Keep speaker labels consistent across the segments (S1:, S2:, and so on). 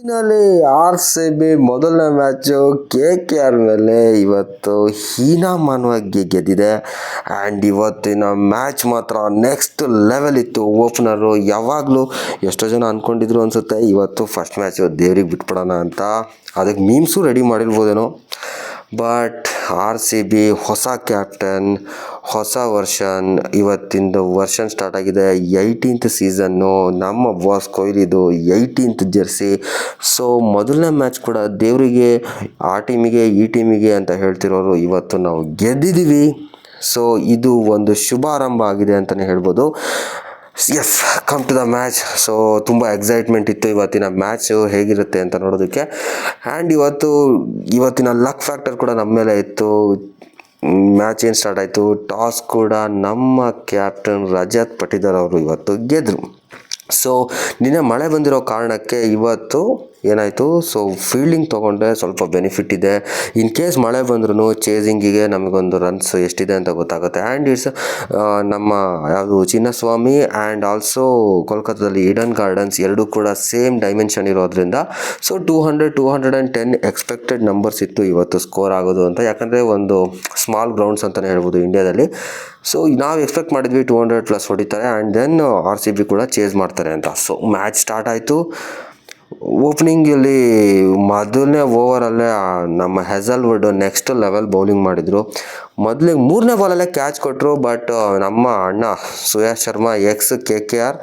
S1: Finally R C B ಮೊದಲನೇ match K K R ಮೇಲೆ ಇವತ್ತು ಹೀನಾಮಾನವಾಗಿ ಗೆದ್ದಿದೆ. ಆ್ಯಂಡ್ ಇವತ್ತಿನ ಮ್ಯಾಚ್ ಮಾತ್ರ ನೆಕ್ಸ್ಟ್ ಲೆವೆಲ್ ಇತ್ತು. ಓಪನರು ಯಾವಾಗಲೂ ಎಷ್ಟೋ ಜನ ಅಂದ್ಕೊಂಡಿದ್ರು ಅನಿಸುತ್ತೆ ಇವತ್ತು ಫಸ್ಟ್ ಮ್ಯಾಚು ದೇವ್ರಿಗೆ ಬಿಟ್ಬಿಡೋಣ ಅಂತ. ಅದಕ್ಕೆ ಮೀಮ್ಸು ರೆಡಿ ಮಾಡಿರ್ಬೋದೇನೋ. ಬಟ್ ಆರ್ ಸಿ ಬಿ ಹೊಸ ಕ್ಯಾಪ್ಟನ್, ಹೊಸ ವರ್ಷನ್, ಇವತ್ತಿಂದು ವರ್ಷನ್ ಸ್ಟಾರ್ಟ್ ಆಗಿದೆ. 18th ಸೀಸನ್ನು, ನಮ್ಮ ಬಾಸ್ ಕೊಹ್ಲಿದು 18th ಜೆರ್ಸಿ. ಸೊ ಮೊದಲನೇ ಮ್ಯಾಚ್ ಕೂಡ ದೇವರಿಗೆ ಆ ಟೀಮಿಗೆ ಈ ಟೀಮಿಗೆ ಅಂತ ಹೇಳ್ತಿರೋರು ಇವತ್ತು ನಾವು ಗೆದ್ದಿದ್ದೀವಿ. ಸೊ ಇದು ಒಂದು ಶುಭಾರಂಭ ಆಗಿದೆ ಅಂತಲೇ ಹೇಳ್ಬೋದು. Yes, come to the match. So ತುಂಬ ಎಕ್ಸೈಟ್ಮೆಂಟ್ ಇತ್ತು ಇವತ್ತಿನ ಮ್ಯಾಚು ಹೇಗಿರುತ್ತೆ ಅಂತ ನೋಡೋದಕ್ಕೆ. ಆ್ಯಂಡ್ ಇವತ್ತಿನ ಲಕ್ ಫ್ಯಾಕ್ಟರ್ ಕೂಡ ನಮ್ಮ ಮೇಲೆ ಇತ್ತು. ಮ್ಯಾಚ್ ಏನು ಸ್ಟಾರ್ಟ್ ಆಯಿತು, ಟಾಸ್ ಕೂಡ ನಮ್ಮ ಕ್ಯಾಪ್ಟನ್ ರಜತ್ ಪಟಿದಾರ್ ಅವರು ಇವತ್ತು ಗೆದ್ದರು. ಸೊ ನಿನ್ನೆ ಮಳೆ ಬಂದಿರೋ ಕಾರಣಕ್ಕೆ ಇವತ್ತು ಏನಾಯಿತು, ಸೊ ಫೀಲ್ಡಿಂಗ್ ತೊಗೊಂಡ್ರೆ ಸ್ವಲ್ಪ ಬೆನಿಫಿಟ್ ಇದೆ. ಇನ್ ಕೇಸ್ ಮಳೆ ಬಂದ್ರೂ ಚೇಸಿಂಗಿಗೆ ನಮಗೊಂದು ರನ್ಸ್ ಎಷ್ಟಿದೆ ಅಂತ ಗೊತ್ತಾಗುತ್ತೆ. ಆ್ಯಂಡ್ ಇಟ್ಸ್ ನಮ್ಮ ಯಾವುದು ಚಿನ್ನಸ್ವಾಮಿ ಆ್ಯಂಡ್ ಆಲ್ಸೋ ಕೋಲ್ಕತ್ತಾದಲ್ಲಿ ಈಡನ್ ಗಾರ್ಡನ್ಸ್ ಎರಡೂ ಕೂಡ ಸೇಮ್ ಡೈಮೆನ್ಷನ್ ಇರೋದ್ರಿಂದ ಸೊ 210 ಎಕ್ಸ್ಪೆಕ್ಟೆಡ್ ನಂಬರ್ಸ್ ಇತ್ತು ಇವತ್ತು ಸ್ಕೋರ್ ಆಗೋದು ಅಂತ. ಯಾಕಂದರೆ ಒಂದು ಸ್ಮಾಲ್ ಗ್ರೌಂಡ್ಸ್ ಅಂತಲೇ ಹೇಳ್ಬೋದು ಇಂಡಿಯಾದಲ್ಲಿ. ಸೊ ನಾವು ಎಕ್ಸ್ಪೆಕ್ಟ್ ಮಾಡಿದ್ವಿ 200+ ಹೊಡಿತಾರೆ and then R C B ಕೂಡ ಚೇಸ್ ಮಾಡ್ತಾರೆ ಅಂತ. ಸೊ ಮ್ಯಾಚ್ ಸ್ಟಾರ್ಟ್ ಆಯಿತು. ಓಪನಿಂಗಲ್ಲಿ ಮೊದಲನೇ ಓವರಲ್ಲೇ ನಮ್ಮ ಹೆಜಲ್ವುಡ್ ನೆಕ್ಸ್ಟ್ ಲೆವೆಲ್ ಬೌಲಿಂಗ್ ಮಾಡಿದರು. ಮೊದಲಿಗೆ 3ನೇ ಬಾಲಲ್ಲೇ ಕ್ಯಾಚ್ ಕೊಟ್ಟರು. ಬಟ್ ನಮ್ಮ ಅಣ್ಣ Suyash Sharma ex K K R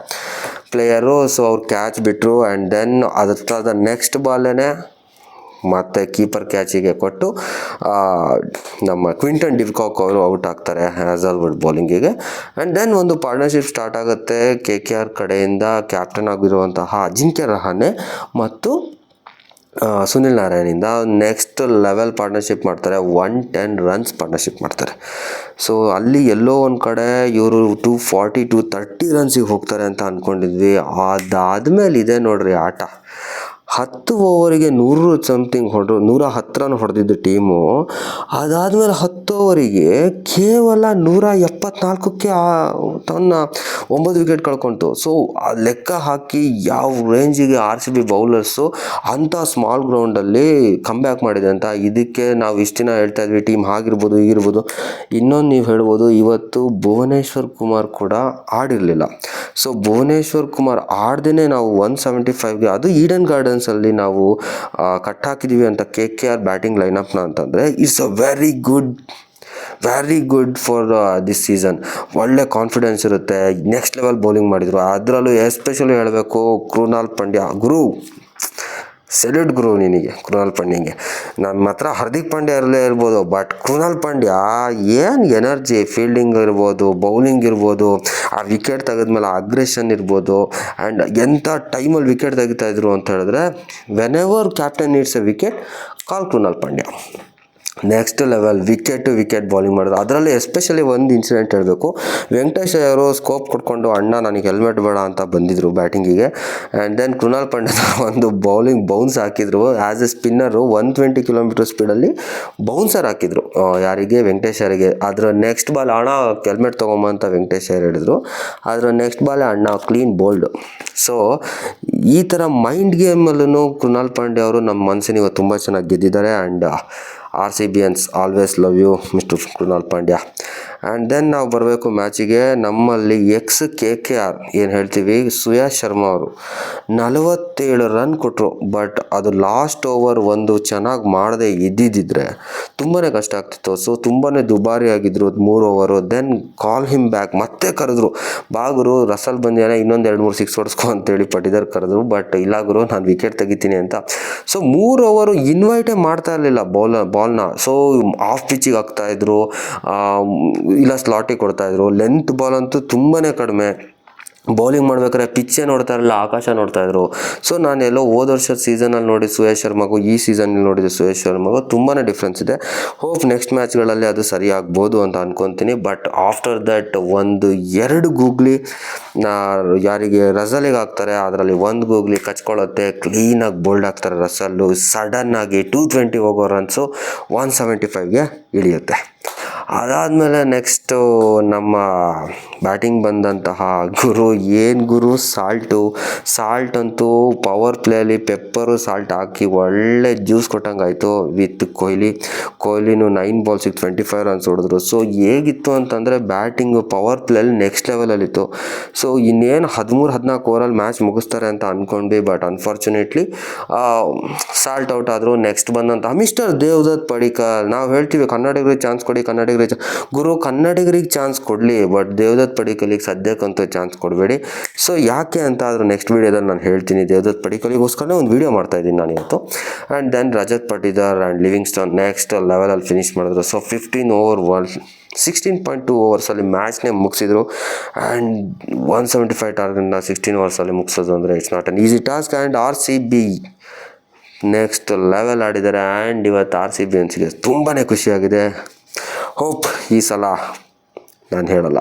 S1: player, so ಅವ್ರು ಕ್ಯಾಚ್ ಬಿಟ್ಟರು. ಆ್ಯಂಡ್ ದೆನ್ ಅದರ ನೆಕ್ಸ್ಟ್ ಬಾಲೇ ಮತ್ತು ಕೀಪರ್ ಕ್ಯಾಚಿಗೆ ಕೊಟ್ಟು ನಮ್ಮ ಕ್ವಿಂಟನ್ ಡಿಕಾಕ್ ಅವರು ಔಟ್ ಆಗ್ತಾರೆ ಹೆಜಲ್ವುಡ್ ಬೌಲಿಂಗಿಗೆ. ಆ್ಯಂಡ್ ದೆನ್ ಒಂದು ಪಾರ್ಟ್ನರ್ಶಿಪ್ ಸ್ಟಾರ್ಟ್ ಆಗುತ್ತೆ ಕೆ ಕೆ ಆರ್ ಕಡೆಯಿಂದ. ಕ್ಯಾಪ್ಟನ್ ಆಗಿರುವಂತಹ ಅಜಿಂಕ್ಯ ರಹಾನೆ ಮತ್ತು ಸುನಿಲ್ ನಾರಾಯಣಿಂದ ನೆಕ್ಸ್ಟ್ ಲೆವೆಲ್ ಪಾರ್ಟ್ನರ್ಶಿಪ್ ಮಾಡ್ತಾರೆ. 110 ರನ್ಸ್ ಪಾರ್ಟ್ನರ್ಶಿಪ್ ಮಾಡ್ತಾರೆ. ಸೊ ಅಲ್ಲಿ ಎಲ್ಲೋ ಒಂದು ಕಡೆ ಇವರು 240 230 ರನ್ಸಿಗೆ ಹೋಗ್ತಾರೆ ಅಂತ ಅಂದ್ಕೊಂಡಿದ್ವಿ. ಅದಾದಮೇಲೆ ಇದೆ ನೋಡ್ರಿ ಆಟ. 10 ಓವರಿಗೆ 100 ಸಮಥಿಂಗ್ 110 ರನ್ ಹೊಡೆದಿದ್ದು ಟೀಮು. ಅದಾದಮೇಲೆ 10 ಓವರಿಗೆ ಕೇವಲ 174ಕ್ಕೆ ತನ್ನ 9 ವಿಕೆಟ್ ಕಳ್ಕೊತು. ಸೊ ಲೆಕ್ಕ ಹಾಕಿ ಯಾವ ರೇಂಜಿಗೆ ಆರ್ ಸಿ ಬಿ ಬೌಲರ್ಸು ಅಂಥ ಸ್ಮಾಲ್ ಗ್ರೌಂಡಲ್ಲಿ ಕಮ್ಬ್ಯಾಕ್ ಮಾಡಿದೆ ಅಂತ. ಇದಕ್ಕೆ ನಾವು ಇಷ್ಟು ದಿನ ಹೇಳ್ತಾ ಇದ್ವಿ ಟೀಮ್ ಆಗಿರ್ಬೋದು ಹೀಗಿರ್ಬೋದು. ಇನ್ನೊಂದು ನೀವು ಹೇಳ್ಬೋದು, ಇವತ್ತು ಭುವನೇಶ್ವರ್ ಕುಮಾರ್ ಕೂಡ ಆಡಿರಲಿಲ್ಲ. ಸೊ ಭುವನೇಶ್ವರ್ ಕುಮಾರ್ ಆಡ್ದೇ ನಾವು 175ಗೆ ಅದು ಈಡನ್ ಗಾರ್ಡನ್ಸಲ್ಲಿ ನಾವು ಕಟ್ ಹಾಕಿದ್ದೀವಿ ಅಂತ ಕೆ ಕೆ ಆರ್ ಬ್ಯಾಟಿಂಗ್ ಲೈನಪ್ನ ಅಂತಂದರೆ it's a very good for this season. ಒಳ್ಳೆ ಕಾನ್ಫಿಡೆನ್ಸ್ ಇರುತ್ತೆ. ನೆಕ್ಸ್ಟ್ ಲೆವೆಲ್ ಬೌಲಿಂಗ್ ಮಾಡಿದರು. ಅದರಲ್ಲೂ ಎಸ್ಪೆಷಲಿ ಹೇಳಬೇಕು ಕೃನಾಲ್ ಪಾಂಡ್ಯ ಗುರು, ಸೆಲ್ಯೂಟ್ ಗುರು ನಿನಗೆ, ಕೃನಾಲ್ ಪಾಂಡ್ಯಂಗೆ. ನಮ್ಮ ಹತ್ರ ಹಾರ್ದಿಕ್ ಪಾಂಡ್ಯ ಇರ್ಬೋದು, ಬಟ್ ಕೃನಾಲ್ ಪಾಂಡ್ಯ ಏನು ಎನರ್ಜಿ, ಫೀಲ್ಡಿಂಗ್ ಇರ್ಬೋದು, ಬೌಲಿಂಗ್ ಇರ್ಬೋದು, ಆ ವಿಕೆಟ್ ತೆಗೆದ್ಮೇಲೆ ಅಗ್ರೆಷನ್ ಇರ್ಬೋದು. ಆ್ಯಂಡ್ ಎಂಥ ಟೈಮಲ್ಲಿ ವಿಕೆಟ್ ತೆಗಿತಾಯಿದ್ರು ಅಂತ ಹೇಳಿದ್ರೆ, when ever captain needs A wicket, call Krunal Pandya. Next level wicket bowling ಮಾಡೋದು. ಅದರಲ್ಲಿ ಎಸ್ಪೆಷಲಿ ಒಂದು ಇನ್ಸಿಡೆಂಟ್ ಹೇಳಬೇಕು. ವೆಂಕಟೇಶ್ ಅವರು ಸ್ಕೋಪ್ ಕೊಟ್ಕೊಂಡು ಅಣ್ಣ ನನಗೆ ಹೆಲ್ಮೆಟ್ ಬೇಡ ಅಂತ ಬಂದಿದ್ದರು ಬ್ಯಾಟಿಂಗಿಗೆ. ಆ್ಯಂಡ್ ದೆನ್ ಕೃನಾಲ್ ಪಾಂಡ್ಯ ಒಂದು ಬೌಲಿಂಗ್ ಬೌನ್ಸ್ ಹಾಕಿದ್ರು. ಆ್ಯಸ್ ಎ ಸ್ಪಿನ್ನರು 120 km ಸ್ಪೀಡಲ್ಲಿ ಬೌನ್ಸರ್ ಹಾಕಿದ್ರು ಯಾರಿಗೆ, ವೆಂಕಟೇಶ್ ಅವರಿಗೆ. ಅದರ ನೆಕ್ಸ್ಟ್ ಬಾಲ್ ಅಣ್ಣ ಹೆಲ್ಮೆಟ್ ತೊಗೊಂಬ ಅಂತ ವೆಂಕಟೇಶ್ ಅವರು ಹೇಳಿದ್ರು. ಅದರ ನೆಕ್ಸ್ಟ್ ಬಾಲ್ ಅಣ್ಣ ಕ್ಲೀನ್ ಬೋಲ್ಡ್. ಸೊ ಈ ಥರ ಮೈಂಡ್ ಗೇಮಲ್ಲೂ ಕೃನಾಲ್ ಪಾಂಡ್ಯ ಅವರು ನಮ್ಮ ಮನಸ್ಸಿನ ಇವತ್ತು ತುಂಬ ಚೆನ್ನಾಗಿ ಗೆದ್ದಿದ್ದಾರೆ. And R C Bians always love you mister Krunal Pandya. And then ನಾವು ಬರಬೇಕು ಮ್ಯಾಚಿಗೆ. ನಮ್ಮಲ್ಲಿ ಎಕ್ಸ್ ಕೆ ಕೆ ಆರ್ ಏನು ಹೇಳ್ತೀವಿ ಸುಯಾಶ್ ಶರ್ಮಾ ಅವರು 47 ರನ್ ಕೊಟ್ಟರು. ಬಟ್ ಅದು ಲಾಸ್ಟ್ ಓವರ್ ಒಂದು ಚೆನ್ನಾಗಿ ಮಾಡದೆ ಇದ್ದಿದ್ದರೆ ತುಂಬಾ ಕಷ್ಟ ಆಗ್ತಿತ್ತು. ಸೊ ತುಂಬಾ ದುಬಾರಿ ಆಗಿದ್ರು 3 over. Then call him back, ಮತ್ತೆ ಕರೆದ್ರು, ಬಾಗುರು ರಸಲ್ ಬಂದಿಯಾನೆ ಇನ್ನೊಂದು 2-3 ಸಿಕ್ಸ್ ಹೊಡ್ಸ್ಕೊ ಅಂತೇಳಿ ಪಟಿದಾರ್ ಕರೆದ್ರು. ಬಟ್ ಇಲ್ಲ ಗುರು ನಾನು ವಿಕೆಟ್ ತೆಗಿತೀನಿ ಅಂತ. ಸೊ 3 ಓವರು ಇನ್ವೈಟೇ ಮಾಡ್ತಾ ಇರಲಿಲ್ಲ ಬಾಲ್ನ. ಸೊ ಆಫ್ ಪಿಚ್ಚಿಗೆ ಹಾಕ್ತಾಯಿದ್ರು, ಇಲ್ಲ ಸ್ಲಾಟಿಗೆ ಕೊಡ್ತಾಯಿದ್ರು. ಲೆಂತ್ ಬಾಲ್ ಅಂತೂ ತುಂಬಾ ಕಡಿಮೆ. ಬೌಲಿಂಗ್ ಮಾಡ್ಬೇಕಾದ್ರೆ ಪಿಚ್ಚೇ ನೋಡ್ತಾ ಇರಲಿಲ್ಲ, ಆಕಾಶ ನೋಡ್ತಾಯಿದ್ರು. ಸೊ ನಾನು ಎಲ್ಲೋ ಹೋದ ವರ್ಷದ ಸೀಸನಲ್ಲಿ ನೋಡಿದ ಸುಯೇಶ್ ಶರ್ಮಾಗೂ ಈ ಸೀಸನಲ್ಲಿ ನೋಡಿದ ಸುಯೇಶ್ ಶರ್ಮಾಗೂ ತುಂಬಾ ಡಿಫ್ರೆನ್ಸ್ ಇದೆ. ಹೋಪ್ ನೆಕ್ಸ್ಟ್ ಮ್ಯಾಚ್ಗಳಲ್ಲಿ ಅದು ಸರಿ ಆಗ್ಬೋದು ಅಂತ ಅನ್ಕೊತೀನಿ. ಬಟ್ ಆಫ್ಟರ್ ದಟ್ 1-2 ಗೂಗ್ಲಿ ಯಾರಿಗೆ ರಸಲಿಗೆ ಹಾಕ್ತಾರೆ, ಅದರಲ್ಲಿ 1 ಗೂಗ್ಲಿ ಕಚ್ಕೊಳ್ಳುತ್ತೆ, ಕ್ಲೀನಾಗಿ ಬೋಲ್ಡ್ ಆಗ್ತಾರೆ ರಸಲ್ಲು. ಸಡನ್ನಾಗಿ 220 ಹೋಗೋ ರನ್ಸು 175ಗೆ ಇಳಿಯುತ್ತೆ. ಅದಾದಮೇಲೆ ನೆಕ್ಸ್ಟು ನಮ್ಮ ಬ್ಯಾಟಿಂಗ್ ಬಂದಂತಹ ಏನು ಗುರು ಸಾಲ್ಟ್ ಅಂತೂ ಪವರ್ ಪ್ಲೇಯಲ್ಲಿ ಪೆಪ್ಪರು ಸಾಲ್ಟ್ ಹಾಕಿ ಒಳ್ಳೆ ಜ್ಯೂಸ್ ಕೊಟ್ಟಂಗಾಯಿತು ವಿತ್ ಕೊಹ್ಲಿನೂ 9 ಬಾಲ್ಸಿಗೆ 25 ರನ್ಸ್ ಹೊಡೆದ್ರು. ಸೊ ಹೇಗಿತ್ತು ಅಂತಂದರೆ ಬ್ಯಾಟಿಂಗು ಪವರ್ ಪ್ಲೇಯಲ್ಲಿ ನೆಕ್ಸ್ಟ್ ಲೆವೆಲಲ್ಲಿತ್ತು. ಸೊ ಇನ್ನೇನು 13-14 ಓವರಲ್ಲಿ ಮ್ಯಾಚ್ ಮುಗಿಸ್ತಾರೆ ಅಂತ ಅಂದ್ಕೊಂಡ್ವಿ. ಬಟ್ ಅನ್ಫಾರ್ಚುನೇಟ್ಲಿ ಸಾಲ್ಟ್ ಔಟ್ ಆದರು. ನೆಕ್ಸ್ಟ್ ಬಂದಂತಹ ಮಿಸ್ಟರ್ ದೇವದತ್ ಪಡಿಕ್ಕಲ್. ನಾವು ಹೇಳ್ತೀವಿ ಕನ್ನಡಿಗರಿಗೆ ಚಾನ್ಸ್ ಕೊಡಿ, ಕನ್ನಡಿಗರಿಗೆ ಚಾನ್ಸ್ ಕೊಡಲಿ, ಬಟ್ ದೇವದತ್ ಪಡಿಕ್ಕಲಿಗೆ ಸದ್ಯಕ್ಕಂತೂ ಚಾನ್ಸ್ ಕೊಡಬೇಡಿ. ಸೊ ಯಾಕೆ ಅಂತ ಆದರೂ ನೆಕ್ಸ್ಟ್ ವೀಡಿಯೋದಲ್ಲಿ ನಾನು ಹೇಳ್ತೀನಿ. ದೇವದತ್ ಪಡಿಕ್ಕಲಿಗೋಸ್ಕರನೇ ಒಂದು ವೀಡಿಯೋ ಮಾಡ್ತಾಯಿದ್ದೀನಿ ನಾನು ಇವತ್ತು. And then Rajat Patidar and Livingston next ಲೆವೆಲಲ್ಲಿ ಫಿನಿಶ್ ಮಾಡಿದ್ರು. ಸೊ 16.2 ಓವರ್ಸಲ್ಲಿ ಮ್ಯಾಚ್ನೇ ಮುಗಿಸಿದ್ರು. ಆ್ಯಂಡ್ 175 ಟಾರ್ಗೆಟ್ನ 16 ಓವರ್ಸಲ್ಲಿ ಮುಗಿಸೋದು ಅಂದರೆ it's not an easy task. And RCB next level ಆಡಿದ್ದಾರೆ. ಆ್ಯಂಡ್ ಇವತ್ತು RCB ಅನ್ಸಿಗೆ ತುಂಬಾ ಖುಷಿಯಾಗಿದೆ. ಹೋಪ್ ಈ ಸಲ ನಾನು ಹೇಳಲ್ಲ.